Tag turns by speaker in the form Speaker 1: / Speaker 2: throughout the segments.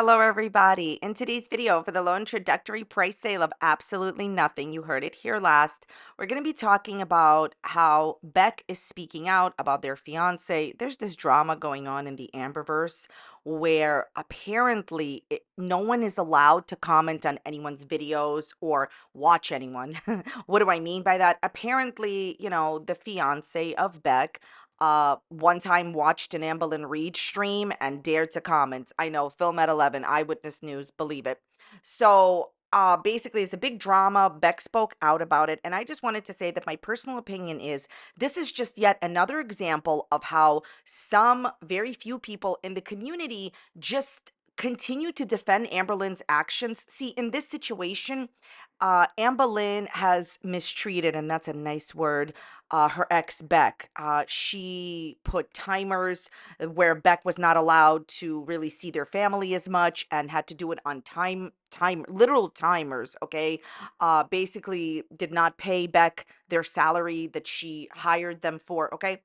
Speaker 1: Hello, everybody. In today's video, for the low introductory price sale of absolutely nothing, you heard it here last, we're going to be talking about how Beck is speaking out about their fiance. There's this drama going on in the Amberverse where apparently no one is allowed to comment on anyone's videos or watch anyone. What do I mean by that? Apparently, the fiance of Beck one time watched an Amberlynn Reid stream and dared to comment. I know, film at 11, Eyewitness News, believe it. So basically, it's a big drama. Beck spoke out about it. And I just wanted to say that my personal opinion is this is just yet another example of how some very few people in the community just continue to defend Amberlynn's actions. See, in this situation, Amberlynn has mistreated, and that's a nice word, her ex Beck. She put timers where Beck was not allowed to really see their family as much and had to do it on literal timers. Okay. Basically did not pay Beck their salary that she hired them for. Okay.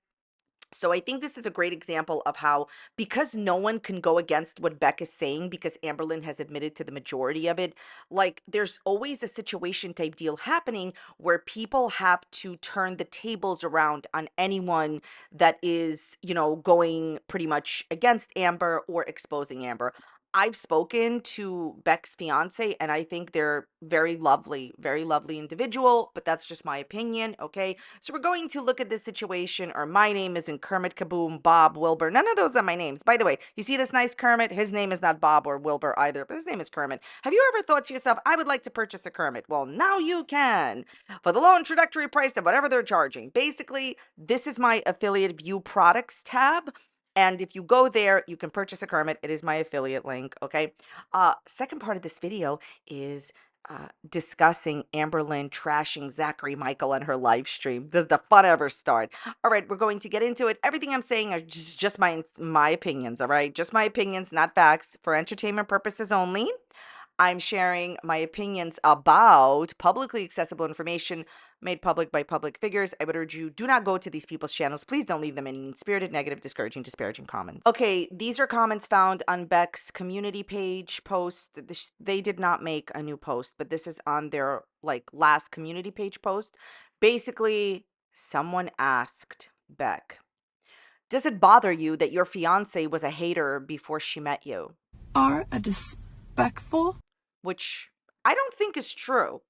Speaker 1: So I think this is a great example of how, because no one can go against what Beck is saying, because Amberlynn has admitted to the majority of it, like there's always a situation type deal happening where people have to turn the tables around on anyone that is, going pretty much against Amber or exposing Amber. I've spoken to Beck's fiance, and I think they're very lovely individual, but that's just my opinion. Okay. So we're going to look at this situation, or my name isn't Kermit, Kaboom, Bob, Wilbur. None of those are my names. By the way, you see this nice Kermit? His name is not Bob or Wilbur either, but his name is Kermit. Have you ever thought to yourself, I would like to purchase a Kermit? Well, now you can for the low introductory price of whatever they're charging. Basically, this is my affiliate view products tab. And if you go there, you can purchase a Kermit. It is my affiliate link. Okay. Second part of this video is discussing Amberlynn trashing Zachary Michael and her live stream. Does the fun ever start? All right, we're going to get into it. Everything I'm saying are just my opinions. All right, just my opinions, not facts, for entertainment purposes only. I'm sharing my opinions about publicly accessible information made public by public figures. I would urge you, do not go to these people's channels. Please don't leave them any mean-spirited, negative, discouraging, disparaging comments. Okay, these are comments found on Beck's community page post. They did not make a new post, but this is on their last community page post. Basically, someone asked Beck, does it bother you that your fiance was a hater before she met you?
Speaker 2: Are a disrespectful,
Speaker 1: which I don't think is true.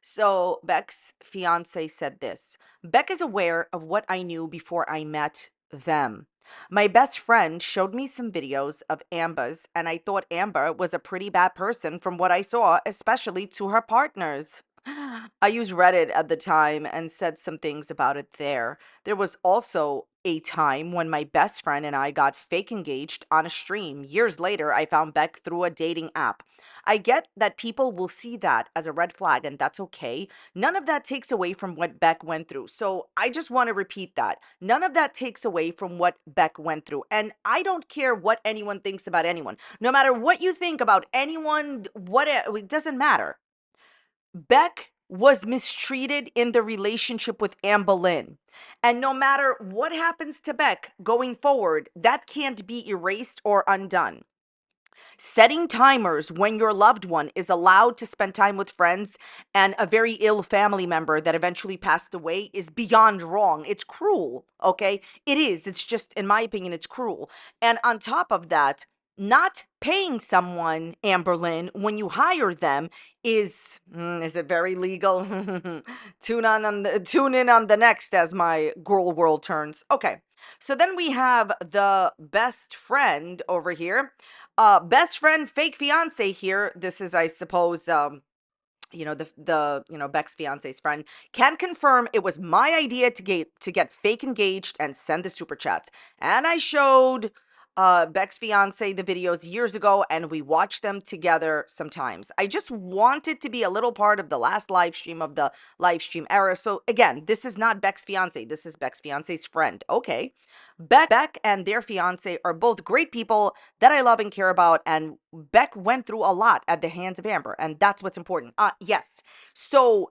Speaker 1: So Beck's fiance said this: Beck is aware of what I knew before I met them. My best friend showed me some videos of Amber's, and I thought Amber was a pretty bad person from what I saw, especially to her partners. I used Reddit at the time and said some things about it there. There was also a time when my best friend and I got fake engaged on a stream. Years later, I found Beck through a dating app. I get that people will see that as a red flag, and that's okay. None of that takes away from what Beck went through. So I just want to repeat that. None of that takes away from what Beck went through. And I don't care what anyone thinks about anyone. No matter what you think about anyone, it doesn't matter. Beck was mistreated in the relationship with Amberlynn. And no matter what happens to Beck going forward, that can't be erased or undone. Setting timers when your loved one is allowed to spend time with friends and a very ill family member that eventually passed away is beyond wrong. It's cruel, okay? It is. It's just, in my opinion, it's cruel. And on top of that, not paying someone, Amberlynn, when you hire them is it very legal? Tune in on the next as my girl world turns. Okay. So then we have the best friend over here. Best friend, fake fiance here. This is, I suppose, Beck's fiance's friend can confirm it was my idea to get fake engaged and send the super chats. And I showed Beck's fiance the videos years ago, and we watched them together sometimes. I just wanted to be a little part of the last live stream of the live stream era. So again, this is not Beck's fiance. This is Beck's fiance's friend. Okay. Beck and their fiance are both great people that I love and care about, and Beck went through a lot at the hands of Amber, and that's what's important. Yes. So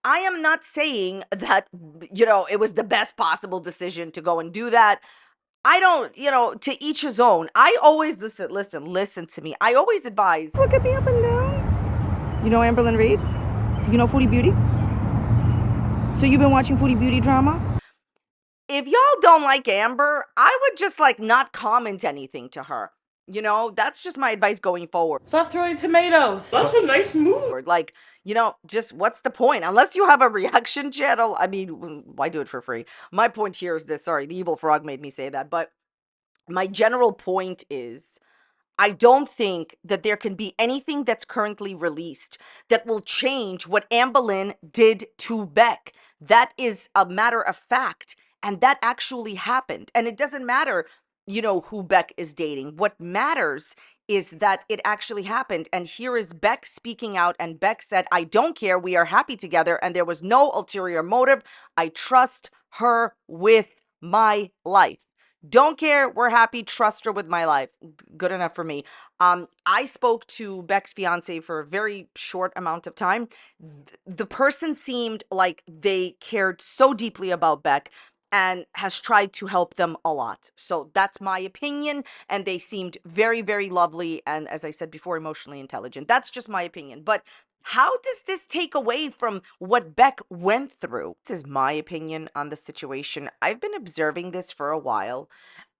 Speaker 1: I am not saying that, it was the best possible decision to go and do that. I don't, to each his own. I always listen to me. I always advise. Look at me up and down. You know Amberlynn Reid? You know Foodie Beauty? So you've been watching Foodie Beauty drama? If y'all don't like Amber, I would just like not comment anything to her. That's just my advice going forward.
Speaker 3: Stop throwing tomatoes. That's a nice move.
Speaker 1: Like, just what's the point? Unless you have a reaction channel, I mean, why do it for free? My point here is this. Sorry, the evil frog made me say that. But my general point is I don't think that there can be anything that's currently released that will change what Amberlynn did to Beck. That is a matter of fact. And that actually happened. And it doesn't matter, who Beck is dating. What matters is that it actually happened. And here is Beck speaking out. And Beck said, I don't care. We are happy together. And there was no ulterior motive. I trust her with my life. Don't care. We're happy. Trust her with my life. Good enough for me. I spoke to Beck's fiance for a very short amount of time. The person seemed like they cared so deeply about Beck and has tried to help them a lot. So that's my opinion. And they seemed very, very lovely. And as I said before, emotionally intelligent. That's just my opinion. But how does this take away from what Beck went through? This is my opinion on the situation. I've been observing this for a while.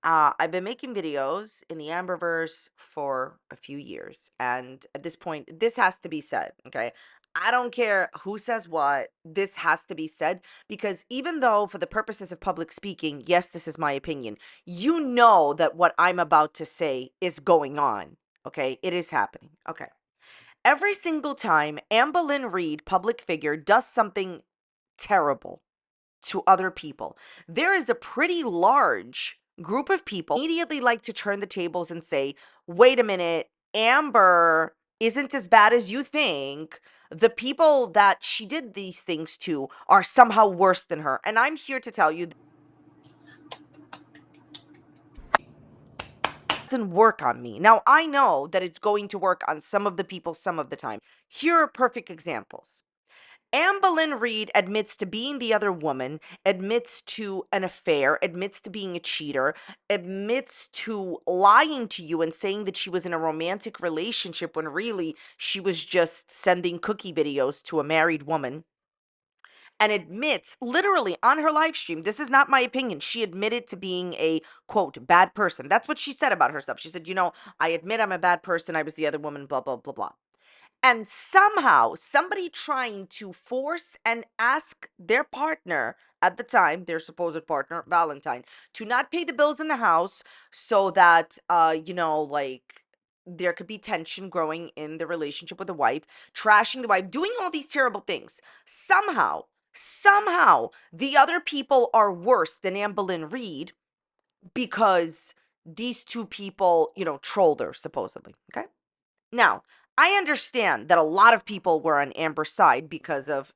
Speaker 1: I've been making videos in the Amberverse for a few years. And at this point, this has to be said, okay? I don't care who says what, this has to be said because even though, for the purposes of public speaking, yes, this is my opinion, you know that what I'm about to say is going on, okay? It is happening, okay? Every single time Amberlynn Reid, public figure, does something terrible to other people, there is a pretty large group of people immediately like to turn the tables and say, wait a minute, Amber isn't as bad as you think. The people that she did these things to are somehow worse than her. And I'm here to tell you, doesn't work on me. Now, I know that it's going to work on some of the people some of the time. Here are perfect examples. Amberlynn Reid admits to being the other woman, admits to an affair, admits to being a cheater, admits to lying to you and saying that she was in a romantic relationship when really she was just sending cookie videos to a married woman. And admits literally on her live stream, this is not my opinion, she admitted to being a quote bad person. That's what she said about herself. She said, I admit I'm a bad person. I was the other woman, blah, blah, blah, blah. And somehow somebody trying to force and ask their partner at the time, their supposed partner, Valentine, to not pay the bills in the house so that, like there could be tension growing in the relationship with the wife, trashing the wife, doing all these terrible things. Somehow, the other people are worse than Amberlynn Reid because these two people, trolled her, supposedly. Okay. Now, I understand that a lot of people were on Amber's side because of,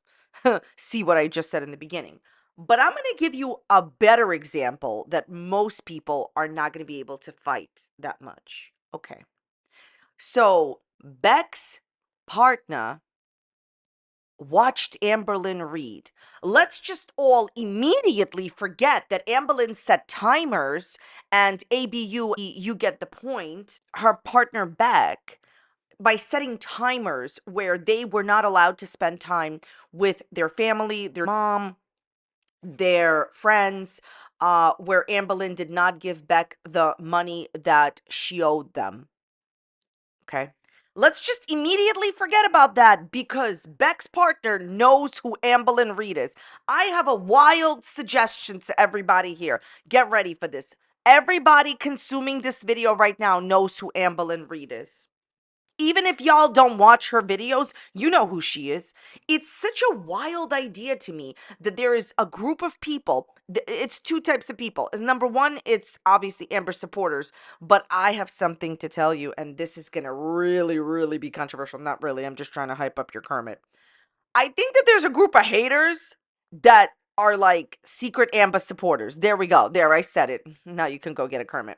Speaker 1: see what I just said in the beginning. But I'm going to give you a better example that most people are not going to be able to fight that much. Okay. So, Beck's partner watched Amberlynn Reid. Let's just all immediately forget that Amberlynn set timers and ABU, you get the point. Her partner, Beck, by setting timers where they were not allowed to spend time with their family, their mom, their friends, where Amberlynn did not give Beck the money that she owed them. Okay. Let's just immediately forget about that because Beck's partner knows who Amberlynn Reid is. I have a wild suggestion to everybody here. Get ready for this. Everybody consuming this video right now knows who Amberlynn Reid is. Even if y'all don't watch her videos, you know who she is. It's such a wild idea to me that there is a group of people. It's two types of people. Number one, it's obviously Amber supporters, but I have something to tell you, and this is going to really, really be controversial. Not really. I'm just trying to hype up your Kermit. I think that there's a group of haters that are like secret Amber supporters. There we go. There, I said it. Now you can go get a Kermit.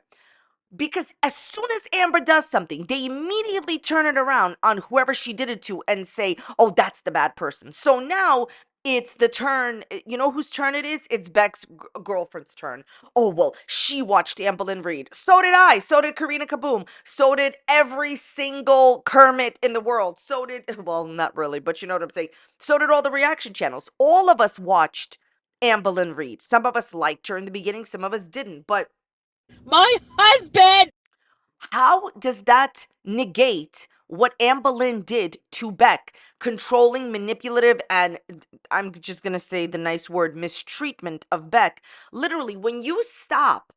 Speaker 1: Because as soon as Amber does something, they immediately turn it around on whoever she did it to and say, oh, that's the bad person. So now It's the turn. You know whose turn it is? It's Beck's girlfriend's turn. Oh, well, she watched Amberlynn Reid. So did I. So did Karina Kaboom. So did every single Kermit in the world. So did, well, not really, but you know what I'm saying. So did all the reaction channels. All of us watched Amberlynn Reid. Some of us liked her in the beginning, some of us didn't. But
Speaker 3: My husband!
Speaker 1: how does that negate what Anne Boleyn did to Beck? Controlling, manipulative, and I'm just going to say the nice word mistreatment of Beck. Literally, when you stop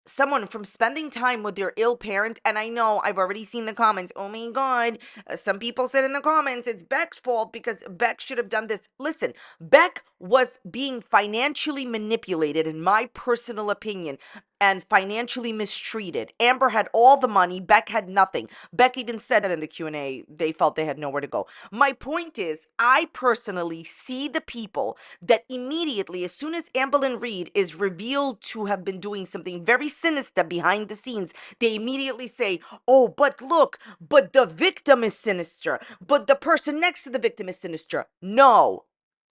Speaker 1: someone from spending time with their ill parent, and I know I've already seen the comments, oh my god, some people said in the comments it's Beck's fault because Beck should have done this. Listen, Beck was being financially manipulated, in my personal opinion, and financially mistreated. Amber had all the money, Beck had nothing. Beck even said that in the Q&A, they felt they had nowhere to go. My point is, I personally see the people that immediately, as soon as Amberlynn Reid is revealed to have been doing something very sinister behind the scenes, they immediately say, oh, but look, but the victim is sinister, but the person next to the victim is sinister. No,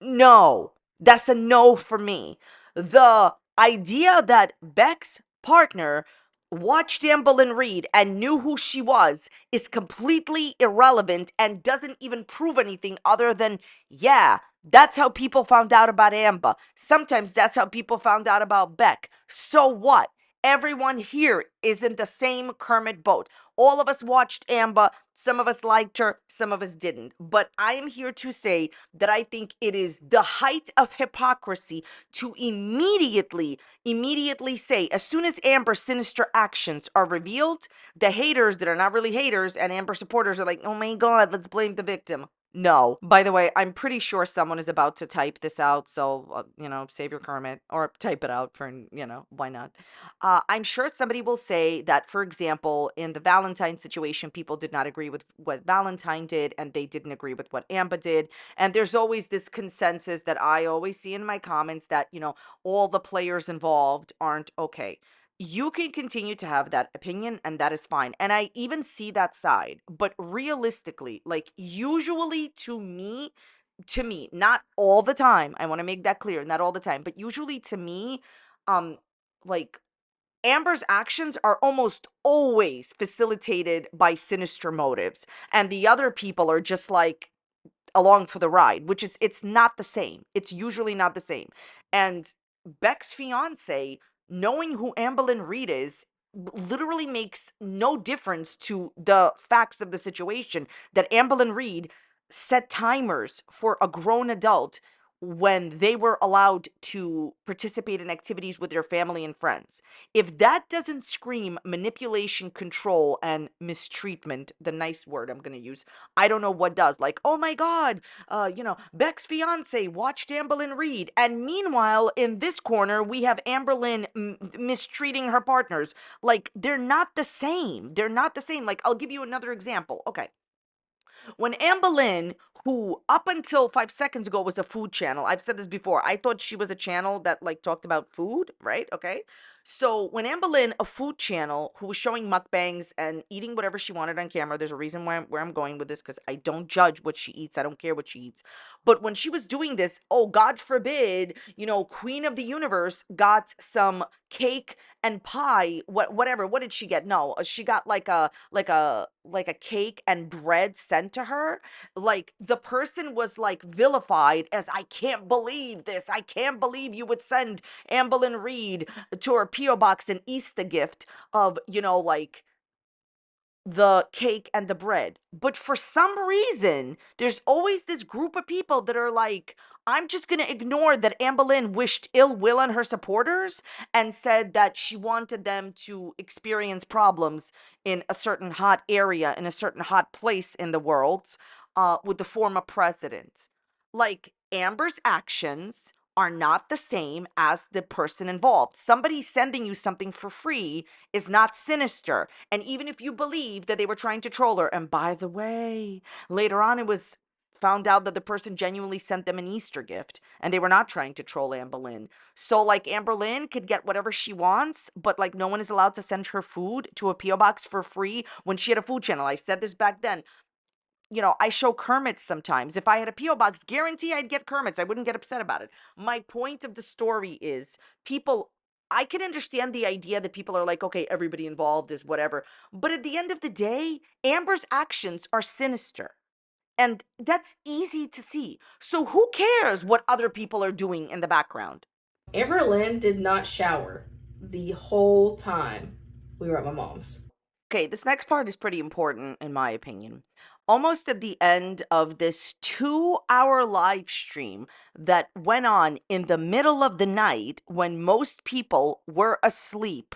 Speaker 1: no, that's a no for me. The idea that Beck's partner watched Amberlynn Reid and knew who she was is completely irrelevant and doesn't even prove anything other than, yeah, that's how people found out about Amber. Sometimes that's how people found out about Beck. So what? Everyone here is in the same Kermit boat. All of us watched Amber. Some of us liked her, some of us didn't. But I am here to say that I think it is the height of hypocrisy to immediately say, as soon as Amber's sinister actions are revealed, the haters that are not really haters and Amber supporters are like, oh my God, let's blame the victim. No. By the way, I'm pretty sure someone is about to type this out. So, save your Kermit or type it out for, why not? I'm sure somebody will say that, for example, in the Valentine situation, people did not agree with what Valentine did and they didn't agree with what Amber did. And there's always this consensus that I always see in my comments that, all the players involved aren't okay. You can continue to have that opinion and that is fine. And I even see that side. But realistically, like usually to me, not all the time. I want to make that clear, not all the time, but usually to me, um, like Amber's actions are almost always facilitated by sinister motives, and the other people are just like along for the ride, which is it's not the same. It's usually not the same. And Beck's fiance, knowing who Amberlynn Reid is, literally makes no difference to the facts of the situation that Amberlynn Reid set timers for a grown adult when they were allowed to participate in activities with their family and friends. If that doesn't scream manipulation, control, and mistreatment, the nice word I'm going to use, I don't know what does. Like, oh my God, Beck's fiance watched Amberlynn Reid. And meanwhile, in this corner, we have Amberlynn mistreating her partners. Like, they're not the same. They're not the same. Like, I'll give you another example. Okay. When Amberlynn, who up until 5 seconds ago was a food channel, I've said this before, I thought she was a channel that like talked about food, right? Okay. So when Amberlynn, a food channel who was showing mukbangs and eating whatever she wanted on camera, there's a reason where I'm going with this because I don't judge what she eats. I don't care what she eats. But when she was doing this, oh, God forbid, Queen of the Universe got some cake and pie, whatever. What did she get? No, she got like a cake and bread sent to her. Like the person was like vilified as, I can't believe this. I can't believe you would send Amberlynn Reid to her PO box an Easter gift of, like the cake and the bread. But for some reason, there's always this group of people that are like, I'm just going to ignore that Amberlynn wished ill will on her supporters and said that she wanted them to experience problems in a certain hot area, in a certain hot place in the world, with the former president. Like, Amber's actions are not the same as the person involved. Somebody sending you something for free is not sinister. And even if you believe that they were trying to troll her, and by the way, later on it was found out that the person genuinely sent them an Easter gift and they were not trying to troll Amberlynn. So like Amberlynn could get whatever she wants, but like no one is allowed to send her food to a PO box for free when she had a food channel. I said this back then. I show Kermits sometimes. If I had a P.O. box, guarantee I'd get Kermits. I wouldn't get upset about it. My point of the story is people, I can understand the idea that people are like, okay, everybody involved is whatever. But at the end of the day, Amber's actions are sinister. And that's easy to see. So who cares what other people are doing in the background?
Speaker 3: Amberlynn did not shower the whole time we were at my mom's.
Speaker 1: Okay, this next part is pretty important, in my opinion. Almost at the end of this 2-hour live stream that went on in the middle of the night when most people were asleep,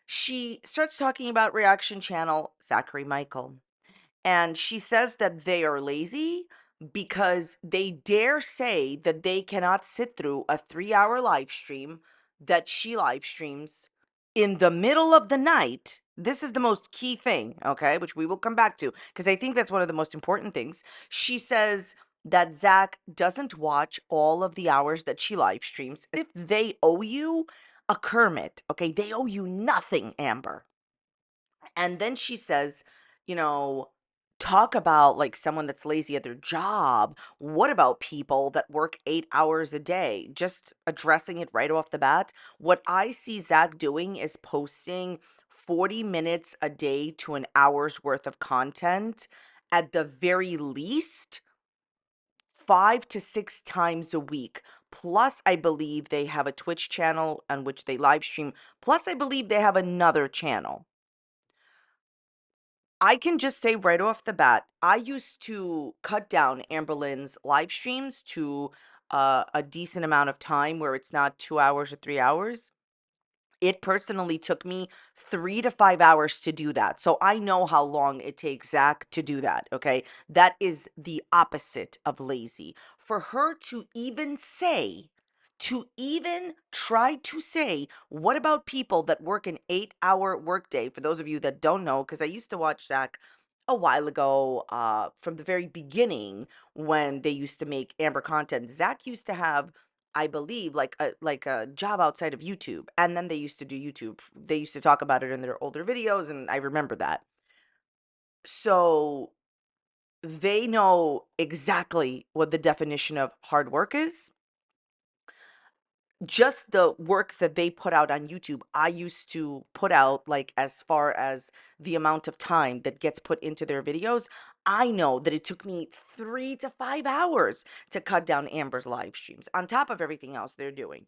Speaker 1: she starts talking about Reaction Channel Zachary Michael. And she says that they are lazy because they dare say that they cannot sit through a 3-hour live stream that she live streams in the middle of the night. This is the most key thing, okay, which we will come back to because I think that's one of the most important things. She says that Zach doesn't watch all of the hours that she live streams. If they owe you a Kermit, okay, they owe you nothing, Amber. And then she says, you know, talk about like someone that's lazy at their job. What about people that work 8 hours a day? Just addressing it right off the bat. What I see Zach doing is posting 40 minutes a day to an hour's worth of content at the very least 5 to 6 times a week. Plus, I believe they have a Twitch channel on which they live stream. Plus, I believe they have another channel. I can just say right off the bat, I used to cut down Amberlynn's live streams to a decent amount of time where it's not 2 hours or 3 hours. It personally took me 3 to 5 hours to do that. So I know how long it takes Zach to do that. Okay. That is the opposite of lazy. For her to even try to say, what about people that work an 8-hour workday? For those of you that don't know, because I used to watch Zach a while ago, from the very beginning when they used to make Amber content. Zach used to have, I believe, like a job outside of YouTube. And then they used to do YouTube. They used to talk about it in their older videos, and I remember that. So they know exactly what the definition of hard work is. Just the work that they put out on YouTube, I used to put out, like, as far as the amount of time that gets put into their videos. I know that it took me 3 to 5 hours to cut down Amber's live streams on top of everything else they're doing.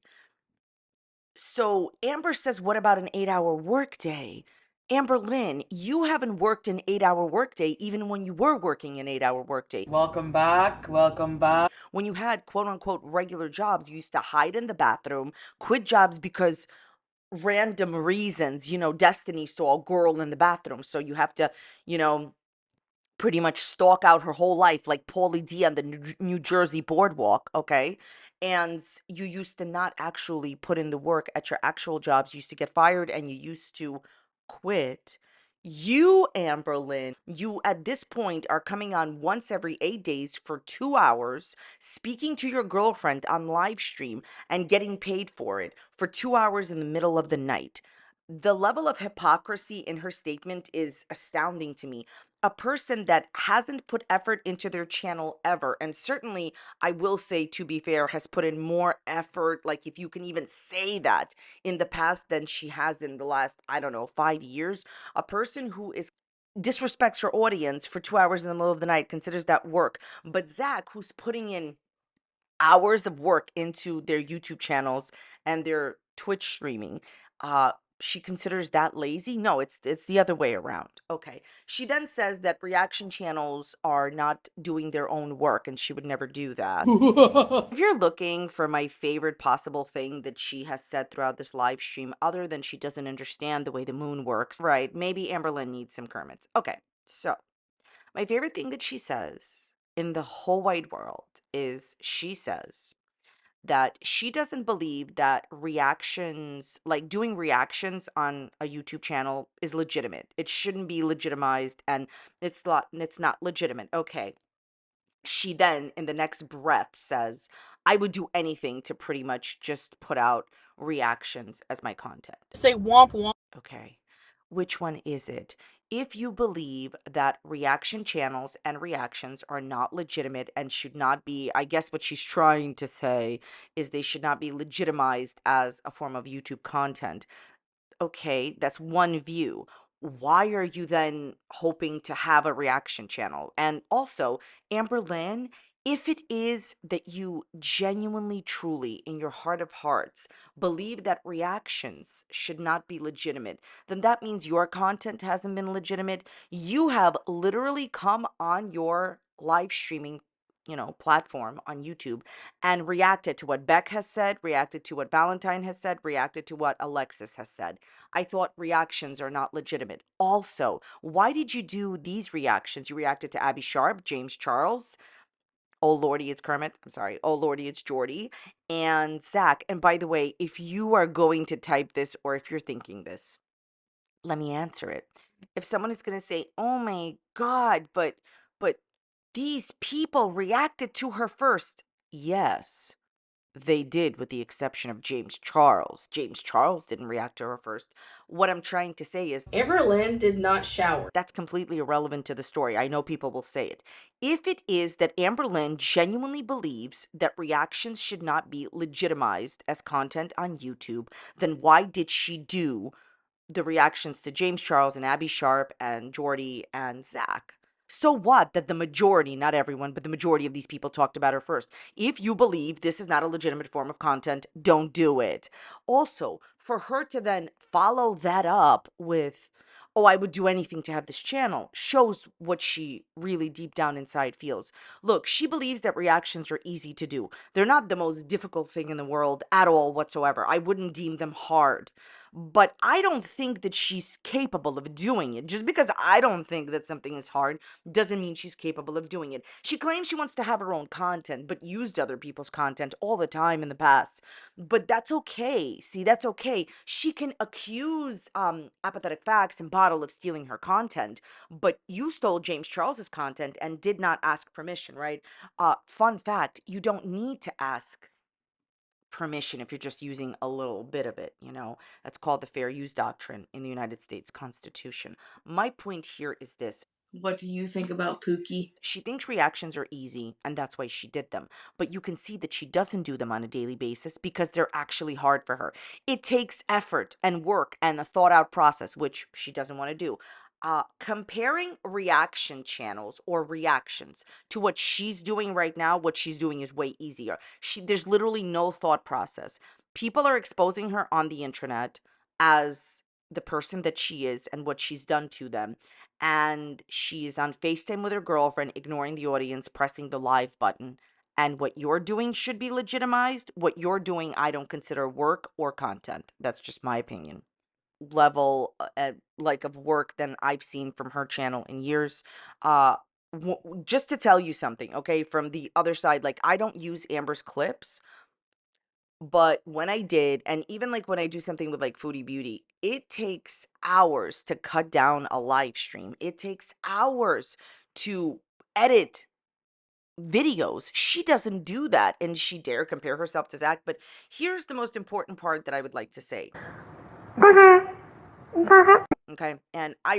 Speaker 1: So Amber says, what about an 8-hour workday? Amberlynn, you haven't worked an 8-hour workday even when you were working an 8-hour workday.
Speaker 3: Welcome back. Welcome back.
Speaker 1: When you had quote unquote regular jobs, you used to hide in the bathroom, quit jobs because random reasons, Destiny saw a girl in the bathroom. So you have to, you know, pretty much stalk out her whole life like Paulie D on the New Jersey boardwalk, okay? And you used to not actually put in the work at your actual jobs. You used to get fired and you used to quit. You, Amberlynn, you at this point are coming on once every 8 days for 2 hours, speaking to your girlfriend on live stream and getting paid for it for 2 hours in the middle of the night. The level of hypocrisy in her statement is astounding to me. A person that hasn't put effort into their channel ever, and certainly I will say, to be fair, has put in more effort, like if you can even say that, in the past than she has in the last, I don't know, 5 years. A person who is disrespects her audience for 2 hours in the middle of the night considers that work. But Zach, who's putting in hours of work into their YouTube channels and their Twitch streaming, uh she considers that lazy? No, it's the other way around. Okay. She then says that reaction channels are not doing their own work and she would never do that. If you're looking for my favorite possible thing that she has said throughout this live stream, other than she doesn't understand the way the moon works, right? Maybe Amberlynn needs some Kermits. Okay. So, my favorite thing that she says in the whole wide world is she says that she doesn't believe that reactions, like doing reactions on a YouTube channel, is legitimate. It shouldn't be legitimized and it's not legitimate. Okay. She then in the next breath says, I would do anything to pretty much just put out reactions as my content.
Speaker 3: Say womp womp.
Speaker 1: Okay. Which one is it? If you believe that reaction channels and reactions are not legitimate and should not be, I guess what she's trying to say is they should not be legitimized as a form of YouTube content. Okay, that's one view. Why are you then hoping to have a reaction channel? And also, Amberlynn, if it is that you genuinely, truly, in your heart of hearts, believe that reactions should not be legitimate, then that means your content hasn't been legitimate. You have literally come on your live streaming, platform on YouTube and reacted to what Beck has said, reacted to what Valentine has said, reacted to what Alexis has said. I thought reactions are not legitimate. Also, why did you do these reactions? You reacted to Abby Sharp, James Charles, Oh Lordy, it's Kermit. I'm sorry. Oh Lordy, it's Jordy, and Zach. And by the way, if you are going to type this or if you're thinking this, let me answer it. If someone is going to say, "Oh my God, but these people reacted to her first," yes, they did, with the exception of James Charles. James Charles didn't react to her first. What I'm trying to say is
Speaker 3: Amberlynn did not shower.
Speaker 1: that's completely irrelevant to the story. I know people will say it. If it is that Amberlynn genuinely believes that reactions should not be legitimized as content on YouTube, then why did she do the reactions to James Charles and Abby Sharp and Jordy and Zach? So what that the majority, not everyone, but the majority of these people talked about her first? If you believe this is not a legitimate form of content, don't do it. Also, for her to then follow that up with, "Oh, I would do anything to have this channel," shows what she really deep down inside feels. Look, she believes that reactions are easy to do. They're not the most difficult thing in the world at all whatsoever. I wouldn't deem them hard. But I don't think that she's capable of doing it. Just because I don't think that something is hard doesn't mean she's capable of doing it. She claims she wants to have her own content, but used other people's content all the time in the past. But that's okay. See, that's okay. She can accuse Apathetic Facts and Bottle of stealing her content, but you stole James Charles's content and did not ask permission, right? Fun fact, you don't need to ask permission if you're just using a little bit of it, That's called the fair use doctrine in the United States Constitution. My point here is this.
Speaker 2: What do you think about Pookie?
Speaker 1: She thinks reactions are easy, and that's why she did them. But you can see that she doesn't do them on a daily basis because they're actually hard for her. It takes effort and work and a thought out process, which she doesn't want to do. Comparing reaction channels or reactions to what she's doing right now, what she's doing is way easier. There's literally no thought process. People are exposing her on the internet as the person that she is and what she's done to them, and she's on FaceTime with her girlfriend, ignoring the audience, pressing the live button. And what you're doing should be legitimized. What you're doing, I don't consider work or content. That's just my opinion. Level like of work than I've seen from her channel in years. Just to tell you something, okay, from the other side, like I don't use Amber's clips, but when I did, and even like when I do something with like Foodie Beauty, it takes hours to cut down a live stream. It takes hours to edit videos. She doesn't do that, and she dare compare herself to Zach. But here's the most important part that I would like to say. Okay. And I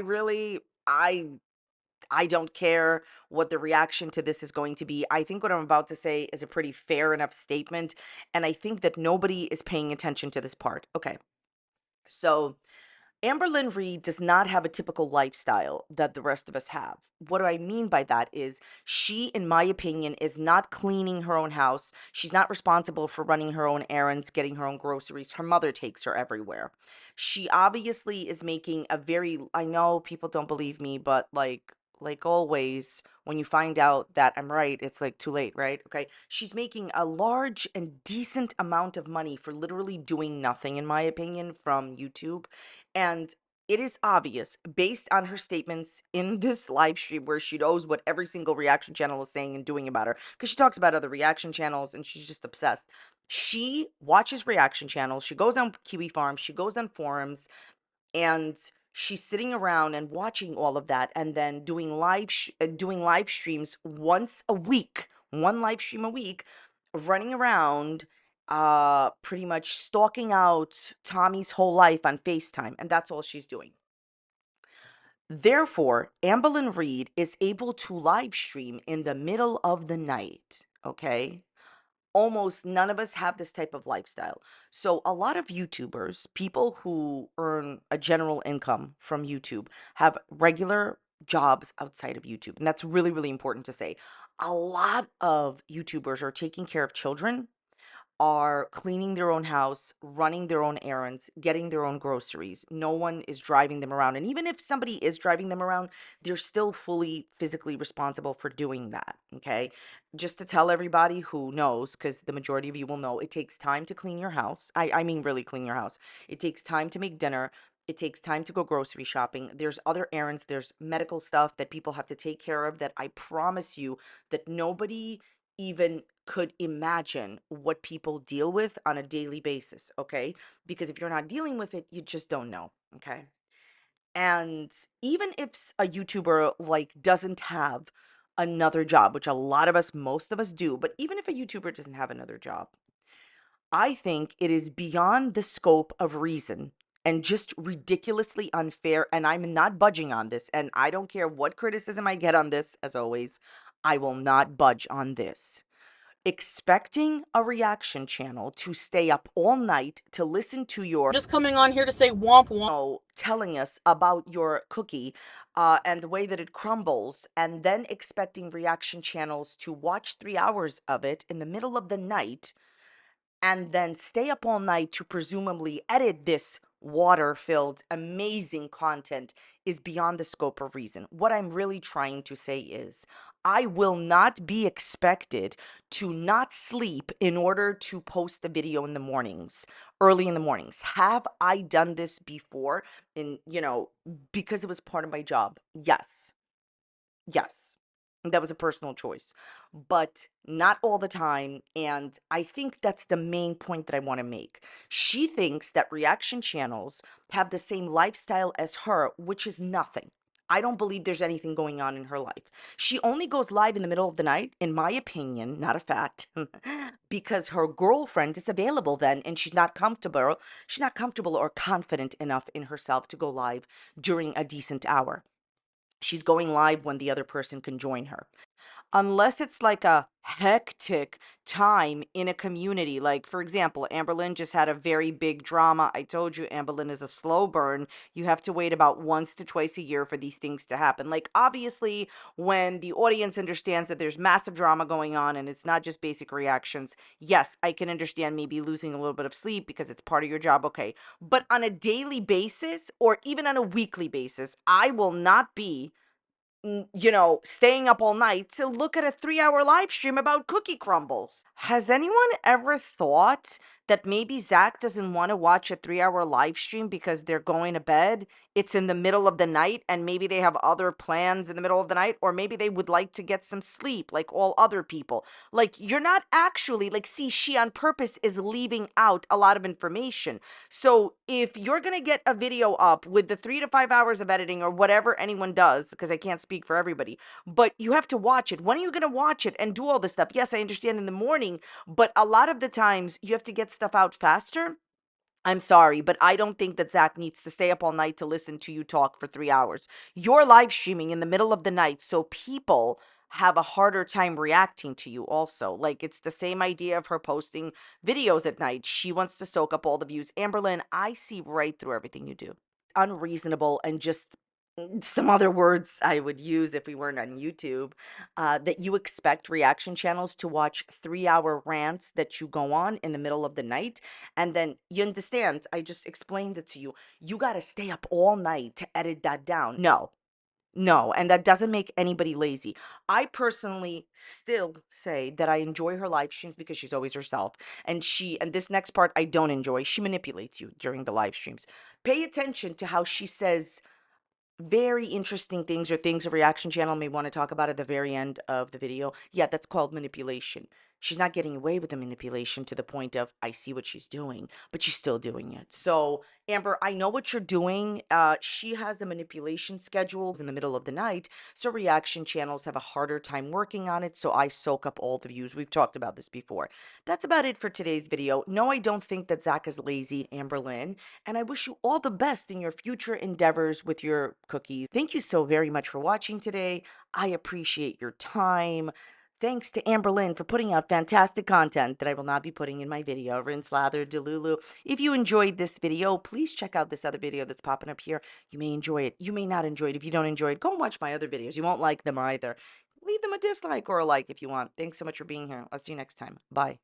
Speaker 1: don't care what the reaction to this is going to be. I think what I'm about to say is a pretty fair enough statement, and I think that nobody is paying attention to this part. Okay. So, Amberlynn Reid does not have a typical lifestyle that the rest of us have. What do I mean by that is she, in my opinion, is not cleaning her own house. She's not responsible for running her own errands, getting her own groceries. Her mother takes her everywhere. She obviously is making a very, I know people don't believe me, but like always, when you find out that I'm right, it's like too late, right? Okay. She's making a large and decent amount of money for literally doing nothing, in my opinion, from YouTube. And it is obvious based on her statements in this live stream where she knows what every single reaction channel is saying and doing about her, because she talks about other reaction channels and she's just obsessed. She watches reaction channels. She goes on Kiwi Farm. She goes on forums, and she's sitting around and watching all of that and then doing live streams once a week, one live stream a week, running around pretty much stalking out Tommy's whole life on FaceTime, and that's all she's doing. Therefore, Amberlynn Reid is able to live stream in the middle of the night, okay? Almost none of us have this type of lifestyle. So a lot of YouTubers, people who earn a general income from YouTube, have regular jobs outside of YouTube. And that's really, really important to say. A lot of YouTubers are taking care of children, are cleaning their own house, running their own errands, getting their own groceries. No one is driving them around. And even if somebody is driving them around, they're still fully physically responsible for doing that. Okay. Just to tell everybody who knows, because the majority of you will know, it takes time to clean your house. I mean, really clean your house. It takes time to make dinner. It takes time to go grocery shopping. There's other errands, there's medical stuff that people have to take care of that I promise you that nobody even could imagine what people deal with on a daily basis, okay? Because if you're not dealing with it, you just don't know, okay? And even if a YouTuber like doesn't have another job, which a lot of us, most of us do, but even if a YouTuber doesn't have another job, I think it is beyond the scope of reason and just ridiculously unfair. And I'm not budging on this. And I don't care what criticism I get on this, as always, I will not budge on this. Expecting a reaction channel to stay up all night to listen to your
Speaker 2: Just coming on here to say womp womp.
Speaker 1: telling us about your cookie and the way that it crumbles, and then expecting reaction channels to watch 3 hours of it in the middle of the night and then stay up all night to presumably edit this water filled amazing content is beyond the scope of reason. What I'm really trying to say is I will not be expected to not sleep in order to post the video in the mornings, early in the mornings. Have I done this before because it was part of my job? Yes. Yes, that was a personal choice, but not all the time. And I think that's the main point that I want to make. She thinks that reaction channels have the same lifestyle as her, which is nothing. I don't believe there's anything going on in her life. She only goes live in the middle of the night, in my opinion, not a fact, because her girlfriend is available then and she's not comfortable. She's not comfortable or confident enough in herself to go live during a decent hour. She's going live when the other person can join her. Unless it's like a hectic time in a community. Like, for example, Amberlynn just had a very big drama. I told you Amberlynn is a slow burn. You have to wait about once to twice a year for these things to happen. Like, obviously, when the audience understands that there's massive drama going on and it's not just basic reactions, yes, I can understand maybe losing a little bit of sleep because it's part of your job. Okay. But on a daily basis or even on a weekly basis, I will not be staying up all night to look at a 3 hour live stream about cookie crumbles. Has anyone ever thought that maybe Zach doesn't want to watch a 3 hour live stream because they're going to bed? It's in the middle of the night and maybe they have other plans in the middle of the night, or maybe they would like to get some sleep like all other people. Like, you're not actually, like, see, she on purpose is leaving out a lot of information. So if you're going to get a video up with the 3 to 5 hours of editing or whatever anyone does, because I can't speak for everybody, but you have to watch it. When are you going to watch it and do all this stuff? Yes, I understand in the morning, but a lot of the times you have to get stuff out faster. I'm sorry, but I don't think that Zach needs to stay up all night to listen to you talk for 3 hours. You're live streaming in the middle of the night, so people have a harder time reacting to you also. Like, it's the same idea of her posting videos at night. She wants to soak up all the views. Amberlynn, I see right through everything you do. Unreasonable and just some other words I would use if we weren't on YouTube, that you expect reaction channels to watch 3 hour rants that you go on in the middle of the night. And then you understand, I just explained it to you. You got to stay up all night to edit that down. No, no. And that doesn't make anybody lazy. I personally still say that I enjoy her live streams because she's always herself. And this next part I don't enjoy. She manipulates you during the live streams. Pay attention to how she says very interesting things or things a reaction channel may want to talk about at the very end of the video. Yeah, that's called manipulation. she's not getting away with the manipulation to the point of I see what she's doing, but she's still doing it. So, Amber, I know what you're doing. She has a manipulation schedule in the middle of the night, so reaction channels have a harder time working on it. So I soak up all the views. We've talked about this before. That's about it for today's video. No, I don't think that Zach is lazy, Amberlynn, and I wish you all the best in your future endeavors with your cookies. Thank you so very much for watching today. I appreciate your time. Thanks to Amberlynn for putting out fantastic content that I will not be putting in my video. Rinse, lather, delulu. If you enjoyed this video, please check out this other video that's popping up here. You may enjoy it. You may not enjoy it. If you don't enjoy it, go and watch my other videos. You won't like them either. Leave them a dislike or a like if you want. Thanks so much for being here. I'll see you next time. Bye.